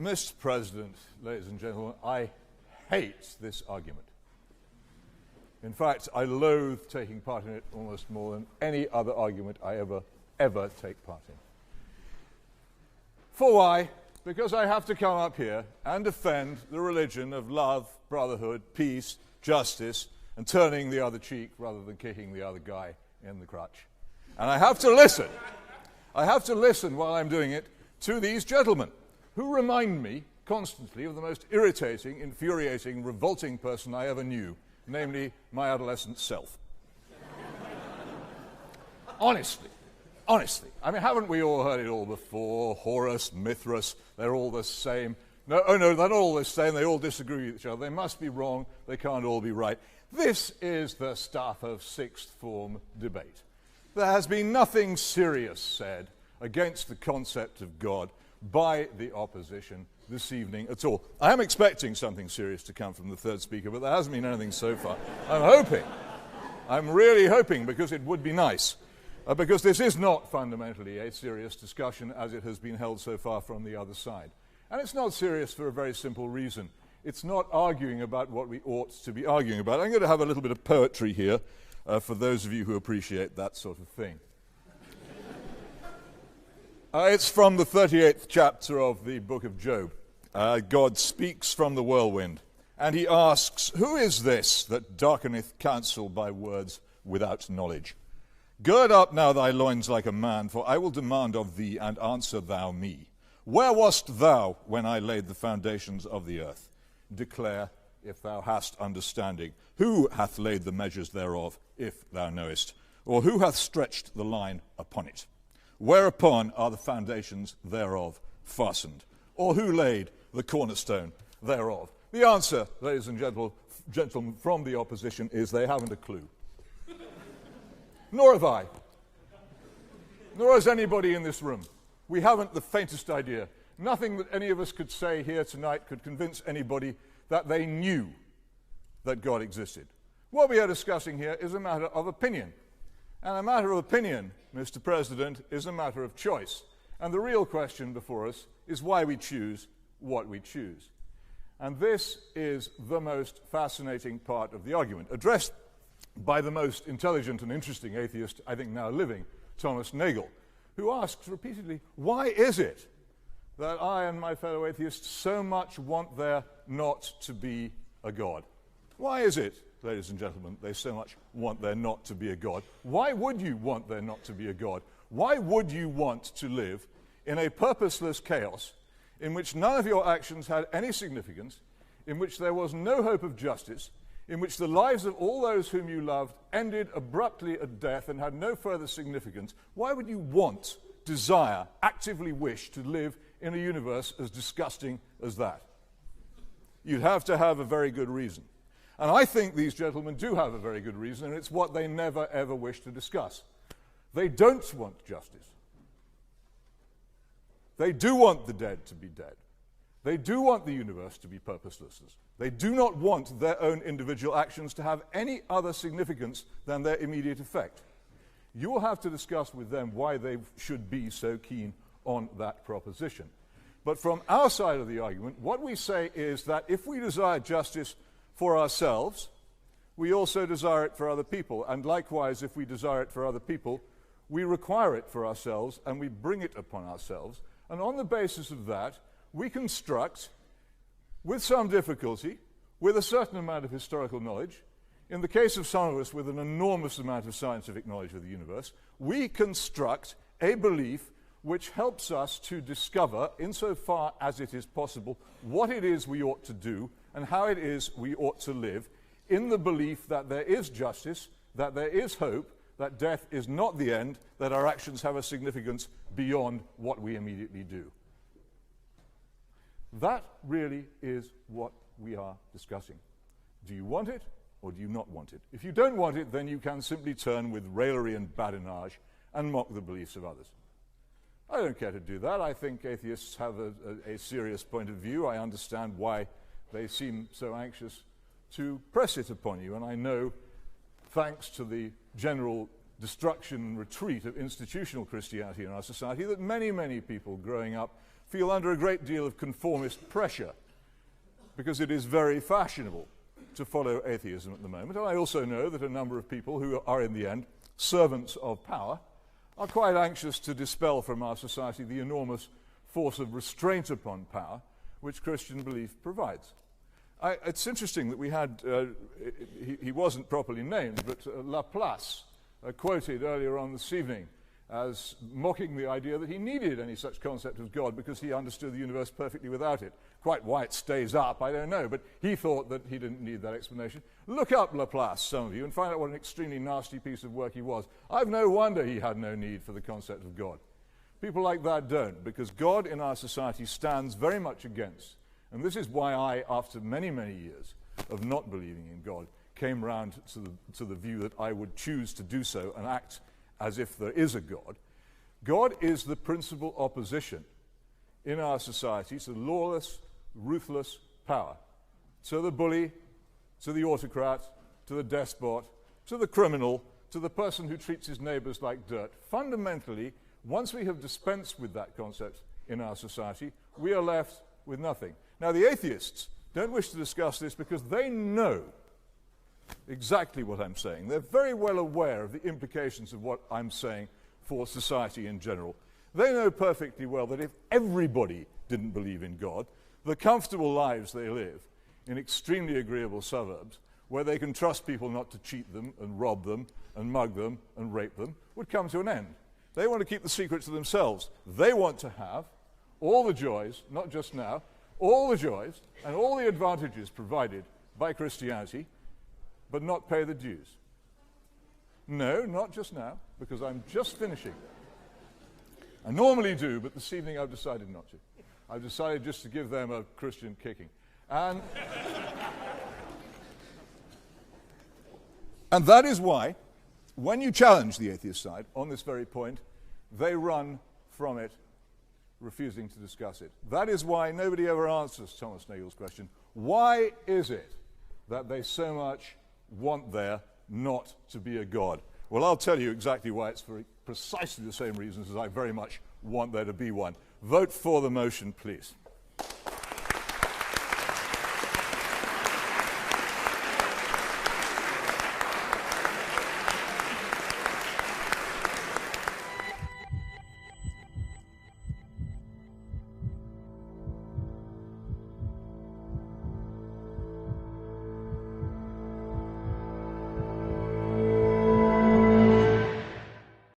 Mr. President, ladies and gentlemen, I hate this argument. In fact, I loathe taking part in it almost more than any other argument I ever take part in. For why? Because I have to come up here and defend the religion of love, brotherhood, peace, justice, and turning the other cheek rather than kicking the other guy in the crotch. And I have to listen. I have to listen while I'm doing it to these gentlemen who remind me constantly of the most irritating, infuriating, revolting person I ever knew, namely my adolescent self. Honestly. I mean, haven't we all heard it all before? Horus, Mithras, they're all the same. No, they're not all the same. They all disagree with each other. They must be wrong. They can't all be right. This is the stuff of sixth form debate. There has been nothing serious said against the concept of God by the opposition this evening at all. I am expecting something serious to come from the third speaker, but there hasn't been anything so far. I'm really hoping, because it would be nice, because this is not fundamentally a serious discussion as it has been held so far from the other side. And it's not serious for a very simple reason. It's not arguing about what we ought to be arguing about. I'm going to have a little bit of poetry here for those of you who appreciate that sort of thing. It's from the 38th chapter of the book of Job. God speaks from the whirlwind, and he asks, "Who is this that darkeneth counsel by words without knowledge? Gird up now thy loins like a man, for I will demand of thee, and answer thou me. Where wast thou when I laid the foundations of the earth? Declare, if thou hast understanding. Who hath laid the measures thereof, if thou knowest? Or who hath stretched the line upon it? Whereupon are the foundations thereof fastened? Or who laid the cornerstone thereof?" The answer, ladies and gentlemen, from the opposition is they haven't a clue. Nor have I. Nor has anybody in this room. We haven't the faintest idea. Nothing that any of us could say here tonight could convince anybody that they knew that God existed. What we are discussing here is a matter of opinion. And a matter of opinion, Mr. President, is a matter of choice. And the real question before us is why we choose what we choose. And this is the most fascinating part of the argument, addressed by the most intelligent and interesting atheist, I think, now living, Thomas Nagel, who asks repeatedly, why is it that I and my fellow atheists so much want there not to be a God? Why is it, ladies and gentlemen, they so much want there not to be a God? Why would you want there not to be a God? Why would you want to live in a purposeless chaos in which none of your actions had any significance, in which there was no hope of justice, in which the lives of all those whom you loved ended abruptly at death and had no further significance? Why would you want, desire, actively wish to live in a universe as disgusting as that? You'd have to have a very good reason. And I think these gentlemen do have a very good reason, and it's what they never, ever wish to discuss. They don't want justice. They do want the dead to be dead. They do want the universe to be purposeless. They do not want their own individual actions to have any other significance than their immediate effect. You will have to discuss with them why they should be so keen on that proposition. But from our side of the argument, what we say is that if we desire justice for ourselves, we also desire it for other people. And likewise, if we desire it for other people, we require it for ourselves and we bring it upon ourselves. And on the basis of that, we construct, with some difficulty, with a certain amount of historical knowledge, in the case of some of us with an enormous amount of scientific knowledge of the universe, we construct a belief which helps us to discover, insofar as it is possible, what it is we ought to do and how it is we ought to live, in the belief that there is justice, that there is hope, that death is not the end, that our actions have a significance beyond what we immediately do. That really is what we are discussing. Do you want it or do you not want it? If you don't want it, then you can simply turn with raillery and badinage and mock the beliefs of others. I don't care to do that. I think atheists have a serious point of view. I understand why they seem so anxious to press it upon you. And I know, thanks to the general destruction and retreat of institutional Christianity in our society, that many, many people growing up feel under a great deal of conformist pressure because it is very fashionable to follow atheism at the moment. And I also know that a number of people who are, in the end, servants of power, are quite anxious to dispel from our society the enormous force of restraint upon power which Christian belief provides. It's interesting that we had, he wasn't properly named, but Laplace quoted earlier on this evening as mocking the idea that he needed any such concept as God because he understood the universe perfectly without it. Quite why it stays up, I don't know, but he thought that he didn't need that explanation. Look up Laplace, some of you, and find out what an extremely nasty piece of work he was. I've no wonder he had no need for the concept of God. People like that don't, because God in our society stands very much against. And this is why I, after many, many years of not believing in God, came round to the view that I would choose to do so and act as if there is a God. God is the principal opposition in our society to lawless, ruthless power. To the bully, to the autocrat, to the despot, to the criminal, to the person who treats his neighbors like dirt. Fundamentally, once we have dispensed with that concept in our society, we are left with nothing. Now, the atheists don't wish to discuss this because they know exactly what I'm saying. They're very well aware of the implications of what I'm saying for society in general. They know perfectly well that if everybody didn't believe in God, the comfortable lives they live in extremely agreeable suburbs, where they can trust people not to cheat them and rob them and mug them and rape them, would come to an end. They want to keep the secret to themselves. They want to have all the joys, not just now, all the joys and all the advantages provided by Christianity, but not pay the dues. No, not just now, because I'm just finishing. I normally do, but this evening I've decided not to. I've decided just to give them a Christian kicking. And that is why, when you challenge the atheist side on this very point, they run from it, refusing to discuss it. That is why nobody ever answers Thomas Nagel's question. Why is it that they so much want there not to be a God? Well, I'll tell you exactly why. It's for precisely the same reasons as I very much want there to be one. Vote for the motion, please.